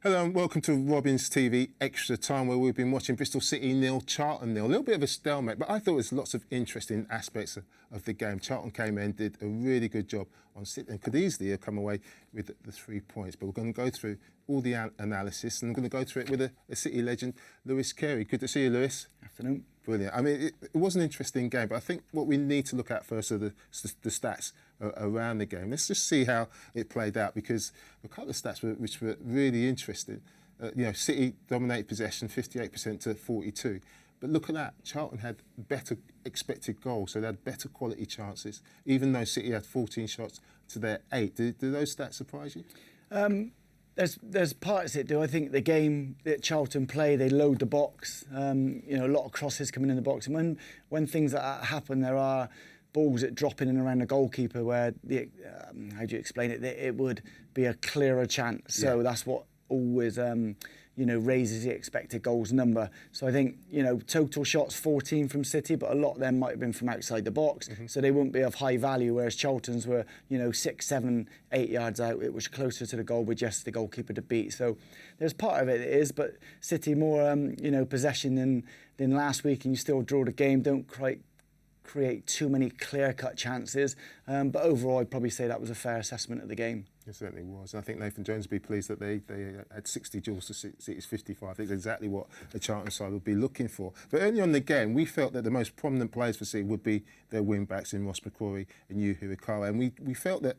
Hello and welcome to Robin's TV Extra Time, where we've been watching Bristol City 0, Charlton 0. A little bit of a stalemate, but I thought there was lots of interesting aspects of the game. Charlton came in, did a really good job on City and could easily have come away with the 3 points. But we're going to go through all the analysis, and I'm going to go through it with a City legend, Carey. Good to see you, Lewis. Afternoon. Brilliant. I mean, it was an interesting game, but I think what we need to look at first are the stats around the game. Let's just see how it played out, because a couple of stats which were really interesting. City dominated possession, 58% to 42%. But look at that, Charlton had better expected goals, so they had better quality chances, even though City had 14 shots to their 8. Do those stats surprise you? There's parts that do. I think the game that Charlton play, they load the box. A lot of crosses coming in the box, and when things like that happen, there are balls that drop in and around the goalkeeper where how do you explain it? It would be a clearer chance. So that's what always raises the expected goals number. So I think total shots 14 from City, but a lot of them might have been from outside the box, so they wouldn't be of high value. Whereas Charlton's were 6, 7, 8 yards out. It was closer to the goal with just the goalkeeper to beat. So there's part of it is, but City more possession than last week, and you still draw the game. Don't quite create too many clear-cut chances, but overall I'd probably say that was a fair assessment of the game. It certainly was. And I think Nathan Jones would be pleased that they had 60 duels to City's 55. I think that's exactly what the Charlton side would be looking for. But early on in the game, we felt that the most prominent players for City would be their wing-backs in Ross McCrory and Carey. And we felt that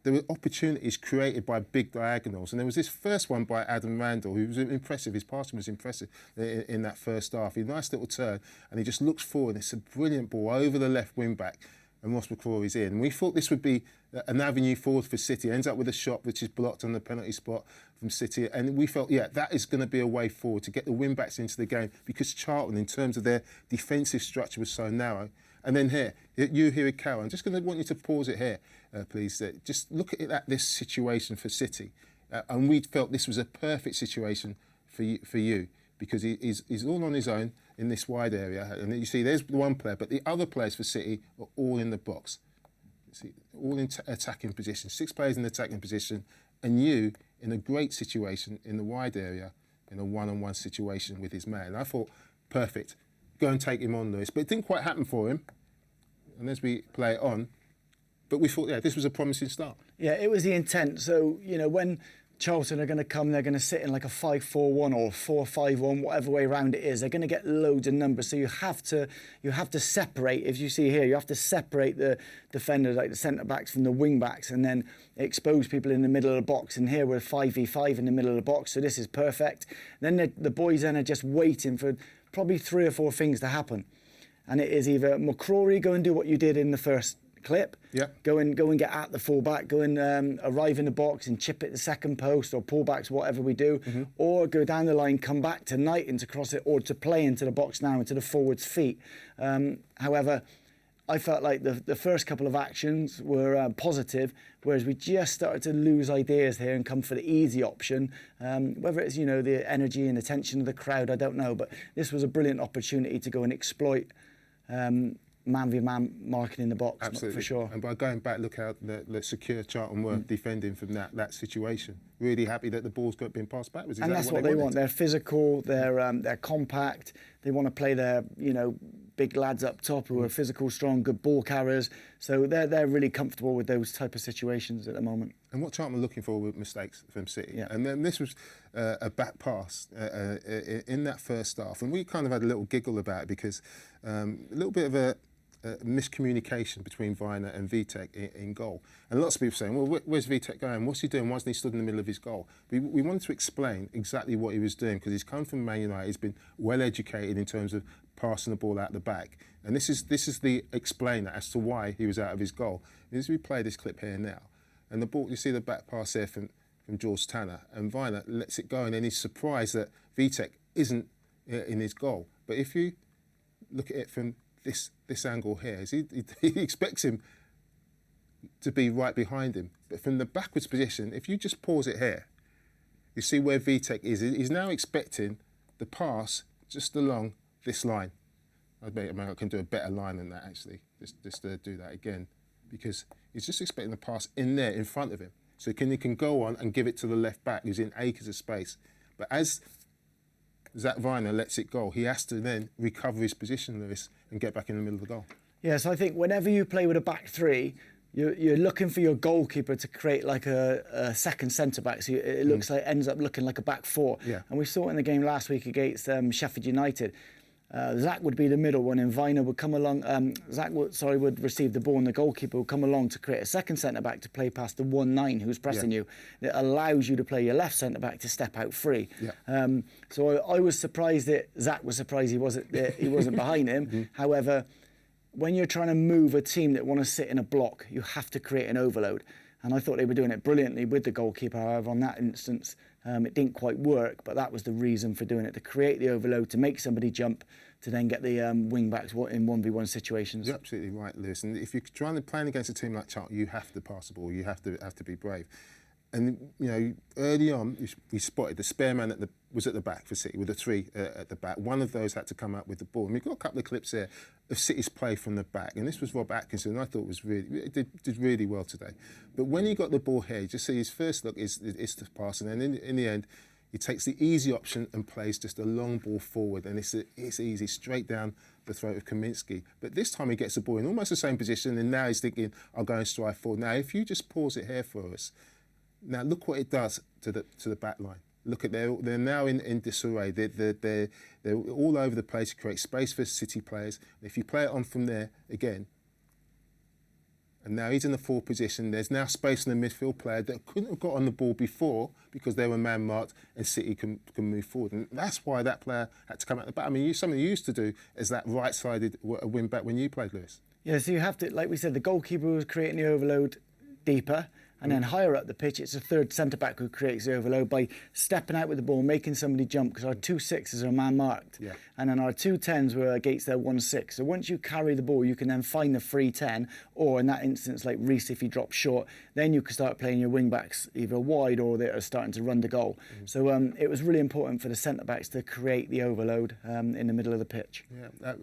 there were opportunities created by big diagonals. And there was this first one by Adam Randall, who was impressive. His passing was impressive in that first half. He had a nice little turn, and he just looks forward. It's a brilliant ball over the left wing-back, and Ross McCrory's in. And we thought this would be an avenue forward for City. Ends up with a shot which is blocked on the penalty spot from City. And we felt, that is going to be a way forward to get the wing-backs into the game, because Charlton, in terms of their defensive structure, was so narrow. And then here at Carey, I'm just going to want you to pause it here, please. Just look at this situation for City. And we felt this was a perfect situation for you because he's all on his own in this wide area. And you see there's one player, but the other players for City are all in the box. You see, all in attacking position, 6 players in attacking position, and you in a great situation in the wide area, in a one-on-one situation with his man. And I thought, perfect. Go and take him on, Lewis. But it didn't quite happen for him. And as we play it on, but we thought, this was a promising start. Yeah, it was the intent. So, when Charlton are going to come, they're going to sit in like a 5-4-1 or 4-5-1, whatever way around it is. They're going to get loads of numbers. So you have to separate, as you see here, you have to separate the defenders, like the centre-backs from the wing-backs, and then expose people in the middle of the box. And here we're 5v5 in the middle of the box, so this is perfect. Then the boys then are just waiting for probably 3 or 4 things to happen. And it is either McCrory, go and do what you did in the first clip, go and get at the full-back, go and arrive in the box and chip it the second post or pull-backs, whatever we do, or go down the line, come back to Knight and to cross it, or to play into the box now, into the forward's feet. However, I felt like the first couple of actions were positive, whereas we just started to lose ideas here and come for the easy option. Whether it's, the energy and the tension of the crowd, I don't know. But this was a brilliant opportunity to go and exploit man-v-man marking in the box. Absolutely. For sure. And by going back, look how the secure Charlton were defending from that situation. Really happy that the ball's got been passed backwards. And that's what they want. They're physical, they're compact, they want to play their, big lads up top who are physical, strong, good ball carriers. So they're really comfortable with those type of situations at the moment. And what Charlton were looking for were mistakes from City. Yeah. And then this was a back pass in that first half. And we kind of had a little giggle about it because a little bit of a miscommunication between Viner and Vitek in goal. And lots of people saying, well, where's Vitek going? What's he doing? Why isn't he stood in the middle of his goal? We wanted to explain exactly what he was doing, because he's come from Man United. He's been well educated in terms of passing the ball out the back. And this is the explainer as to why he was out of his goal. And as we play this clip here now, and the ball, you see the back pass there from George Tanner, and Viner lets it go, and then he's surprised that Vitek isn't in his goal. But if you look at it from this angle here, he expects him to be right behind him. But from the backwards position, if you just pause it here, you see where Vitek is. He's now expecting the pass just along this line. I can do a better line than that, actually, just to do that again, because he's just expecting the pass in there in front of him. So he can go on and give it to the left back who's in acres of space. But as Zach Viner lets it go, he has to then recover his position, Lewis, and get back in the middle of the goal. Yes, I think whenever you play with a back three, you're looking for your goalkeeper to create like a second centre-back, so it looks like ends up looking like a back four. Yeah. And we saw it in the game last week against Sheffield United. Zach would be the middle one, and Viner would come along. Would receive the ball, and the goalkeeper would come along to create a second centre back to play past the 1-9 who's pressing you. It allows you to play your left centre back to step out free. Yeah. So I was surprised that Zach was surprised he wasn't behind him. However, when you're trying to move a team that want to sit in a block, you have to create an overload. And I thought they were doing it brilliantly with the goalkeeper. However, on that instance, it didn't quite work, but that was the reason for doing it, to create the overload, to make somebody jump, to then get the wing-backs in 1v1 situations. You're absolutely right, Lewis. And if you're trying to play against a team like Charlton, you have to pass the ball. You have to be brave. And, you know, early on, we spotted the spare man was at the back for City with the three at the back. One of those had to come out with the ball. And we've got a couple of clips there of City's play from the back. And this was Rob Atkinson. I thought did really well today. But when he got the ball here, you just see his first look is to pass. And then in the end, he takes the easy option and plays just a long ball forward. And it's easy, straight down the throat of Kaminsky. But this time he gets the ball in almost the same position. And now he's thinking, I'll go and strike forward. Now, if you just pause it here for us, now look what it does to the back line. Look at they're now in disarray. They're all over the place. It creates space for City players. And if you play it on from there again, and now he's in the forward position. There's now space in the midfield player that couldn't have got on the ball before because they were man marked, and City can move forward. And that's why that player had to come out the back. I mean, something you used to do as that right-sided wing back when you played, Lewis. Yeah, so you have to, like we said, the goalkeeper was creating the overload deeper. And then higher up the pitch, it's a third centre-back who creates the overload by stepping out with the ball, making somebody jump, because our 2-6s are man-marked. Yeah. And then our 2-10s were against their 1-6. So once you carry the ball, you can then find the free 10, or in that instance, like Reece, if he drops short, then you can start playing your wing-backs either wide or they're starting to run the goal. So it was really important for the centre-backs to create the overload in the middle of the pitch. Yeah.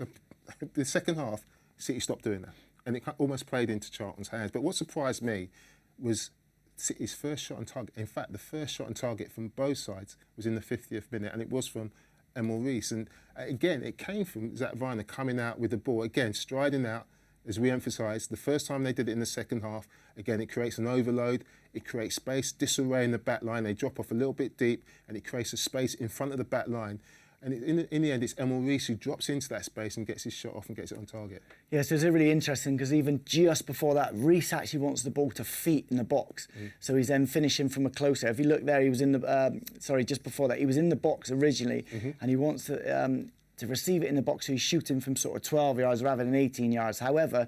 The second half, City stopped doing that. And it almost played into Charlton's hands. But what surprised me was City's first shot on target. In fact, the first shot on target from both sides was in the 50th minute, and it was from Emil Reece. And again, it came from Zach Viner coming out with the ball, again, striding out, as we emphasised. The first time they did it in the second half, again, it creates an overload, it creates space, disarray in the back line, they drop off a little bit deep, and it creates a space in front of the back line. And in the end, it's Emil Reece who drops into that space and gets his shot off and gets it on target. Yeah, so it's really interesting because even just before that, Reece actually wants the ball to feet in the box. So he's then finishing from a closer. If you look there, he was in the, just before that, he was in the box originally, and he wants to receive it in the box, so he's shooting from sort of 12 yards rather than 18 yards. However,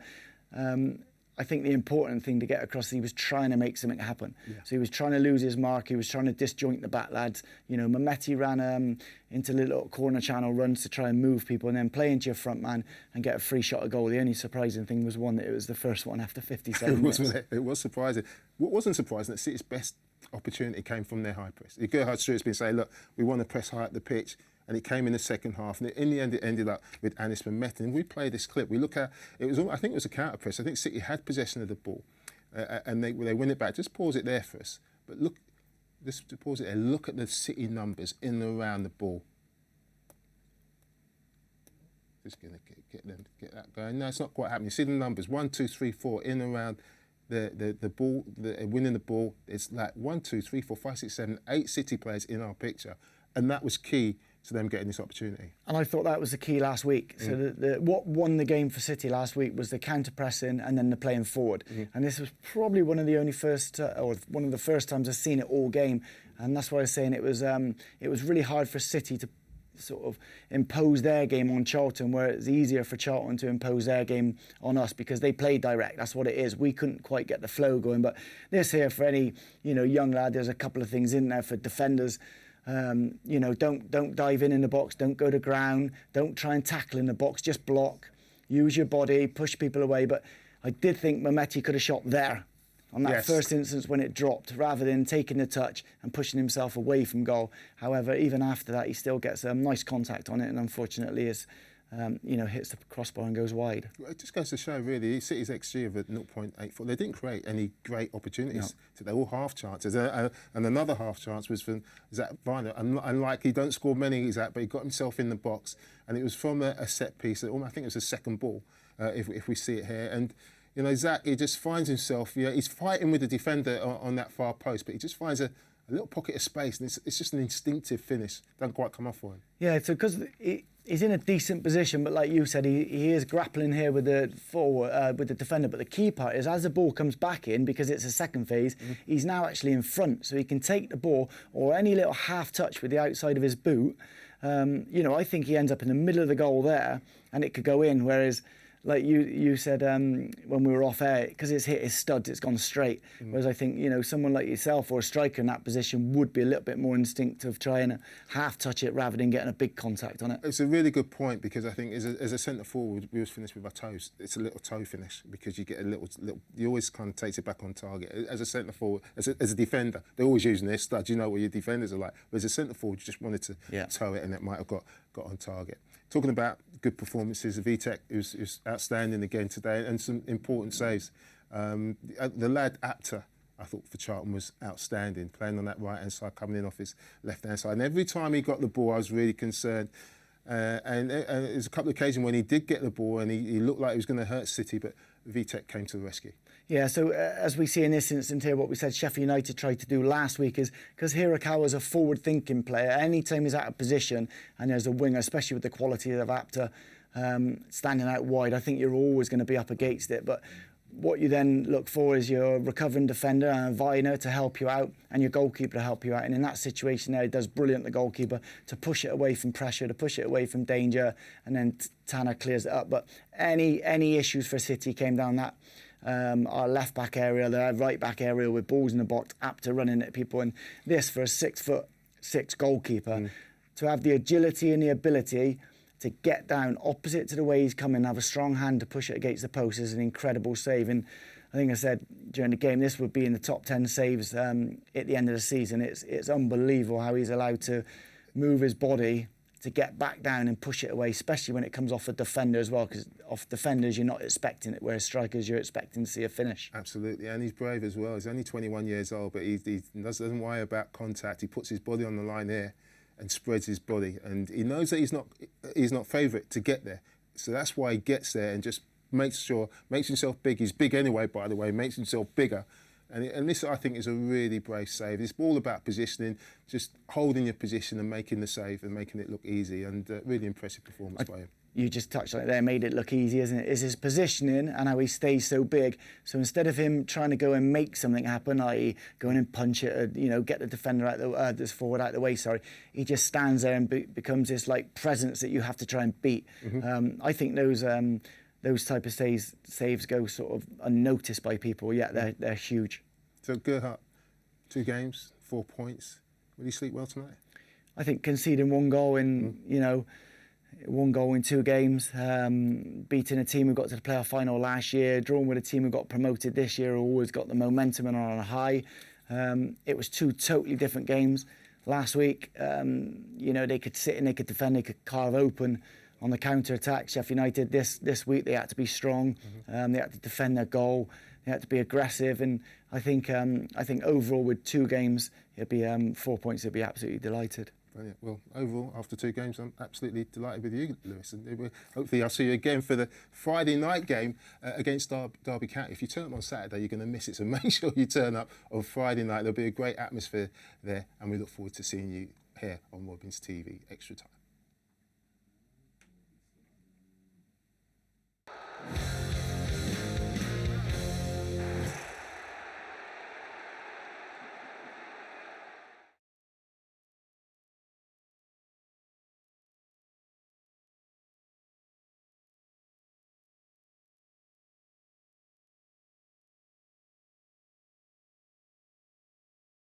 I think the important thing to get across is he was trying to make something happen. Yeah. So he was trying to lose his mark. He was trying to disjoint the back lads. You know, Mehmeti ran into little corner channel runs to try and move people and then play into your front man and get a free shot at goal. The only surprising thing was that it was the first one after 57 minutes. It was surprising. What wasn't surprising, that City's best opportunity came from their high press. Gerhard Struijt's been saying, look, we want to press high at the pitch. And it came in the second half, and in the end, it ended up with Anis Mehmeti. And we play this clip. We look at it was. I think it was a counter press. I think City had possession of the ball, and they win it back. Just pause it there for us. But look, just pause it there. Look at the City numbers in and around the ball. Just gonna get that going. No, it's not quite happening. You see the numbers: 1, 2, 3, 4 in and around the ball, winning the ball. It's like 1, 2, 3, 4, 5, 6, 7, 8 City players in our picture, and that was key to them getting this opportunity. And I thought that was the key last week. So what won the game for City last week was the counter-pressing and then the playing forward. And this was probably one of the first times I've seen it all game. And that's why I was saying it was really hard for City to sort of impose their game on Charlton, where it's easier for Charlton to impose their game on us because they play direct. That's what it is. We couldn't quite get the flow going. But this here, for any young lad, there's a couple of things in there for defenders. Don't dive in the box, don't go to ground, don't try and tackle in the box, just block, use your body, push people away. But I did think Mehmeti could have shot there on that first instance when it dropped, rather than taking the touch and pushing himself away from goal. However, even after that, he still gets a nice contact on it, and unfortunately his hits the crossbar and goes wide. Well, it just goes to show, really, City's XG of 0.84. They didn't create any great opportunities. So they're all half chances. And another half chance was from Zach Viner. Unlike, he don't score many, Zach, but he got himself in the box. And it was from a set piece. I think it was a second ball, if we see it here. And, Zach, he just finds himself, he's fighting with the defender on that far post, but he just finds a little pocket of space, and it's just an instinctive finish. Doesn't quite come off for him. Yeah, so because he's in a decent position, but like you said, he is grappling here with the forward, with the defender. But the key part is, as the ball comes back in, because it's a second phase, he's now actually in front, so he can take the ball or any little half touch with the outside of his boot. I think he ends up in the middle of the goal there, and it could go in. Whereas, like you said when we were off air, because it's hit his studs, it's gone straight. Whereas I think, someone like yourself or a striker in that position would be a little bit more instinctive, trying to half touch it rather than getting a big contact on it. It's a really good point, because I think as a centre forward, we always finish with our toes. It's a little toe finish, because you get a little you always kind of takes it back on target. As a centre forward, as a defender, they're always using their studs. You know what your defenders are like. But as a centre forward, you just wanted to toe it, and it might have got on target. Talking about good performances, Vitek is outstanding again today, and some important saves. The lad Apter, I thought, for Charlton was outstanding, playing on that right-hand side, coming in off his left-hand side. And every time he got the ball, I was really concerned. And there's a couple of occasions when he did get the ball and he looked like he was going to hurt City, but Vitek came to the rescue. Yeah, so as we see in this instance here, what we said Sheffield United tried to do last week is, because Hirakawa's a forward-thinking player, anytime he's out of position and there's a winger, especially with the quality of Apter standing out wide, I think you're always going to be up against it. But what you then look for is your recovering defender and Viner to help you out, and your goalkeeper to help you out. And in that situation there, he does brilliant, the goalkeeper, to push it away from pressure, to push it away from danger, and then Tanner clears it up. But any issues for City came down that our left-back area, the right-back area with balls in the box, Apter running at people. And this, for a 6'6" goalkeeper, to have the agility and the ability to get down opposite to the way he's coming, have a strong hand to push it against the post, is an incredible save. And I think I said during the game, this would be in the top 10 saves at the end of the season. It's unbelievable how he's allowed to move his body to get back down and push it away, especially when it comes off a defender as well, because off defenders you're not expecting it, whereas strikers you're expecting to see a finish. Absolutely, and he's brave as well. He's only 21 years old, but he doesn't worry about contact. He puts his body on the line here and spreads his body, and he knows that he's not favourite to get there, so that's why he gets there and just makes himself big. He's big anyway, by the way, makes himself bigger. And this, I think, is a really brave save. It's all about positioning, just holding your position and making the save and making it look easy, and really impressive performance by him. You just touched on it there, made it look easy, isn't it? Is his positioning and how he stays so big. So instead of him trying to go and make something happen, i.e. go in and punch it, get the defender out this forward out the way, he just stands there and becomes this presence that you have to try and beat. I think those type of saves go sort of unnoticed by people. Yeah, they're huge. So Gerhardt, 2 games, 4 points. Will he sleep well tonight? I think conceding 1 goal in 1 goal in 2 games, beating a team who got to the playoff final last year, drawing with a team who got promoted this year, who always got the momentum and are on a high. It was 2 totally different games. Last week, they could sit and they could defend, they could carve open on the counter-attack. Sheffield United this week, they had to be strong. They had to defend their goal. They had to be aggressive. And I think overall with 2 games, it'd be 4 points. They'd be absolutely delighted. Brilliant. Well, overall, after 2 games, I'm absolutely delighted with you, Lewis. And hopefully I'll see you again for the Friday night game against Derby County. If you turn up on Saturday, you're going to miss it. So make sure you turn up on Friday night. There'll be a great atmosphere there. And we look forward to seeing you here on Robins TV Extra Time.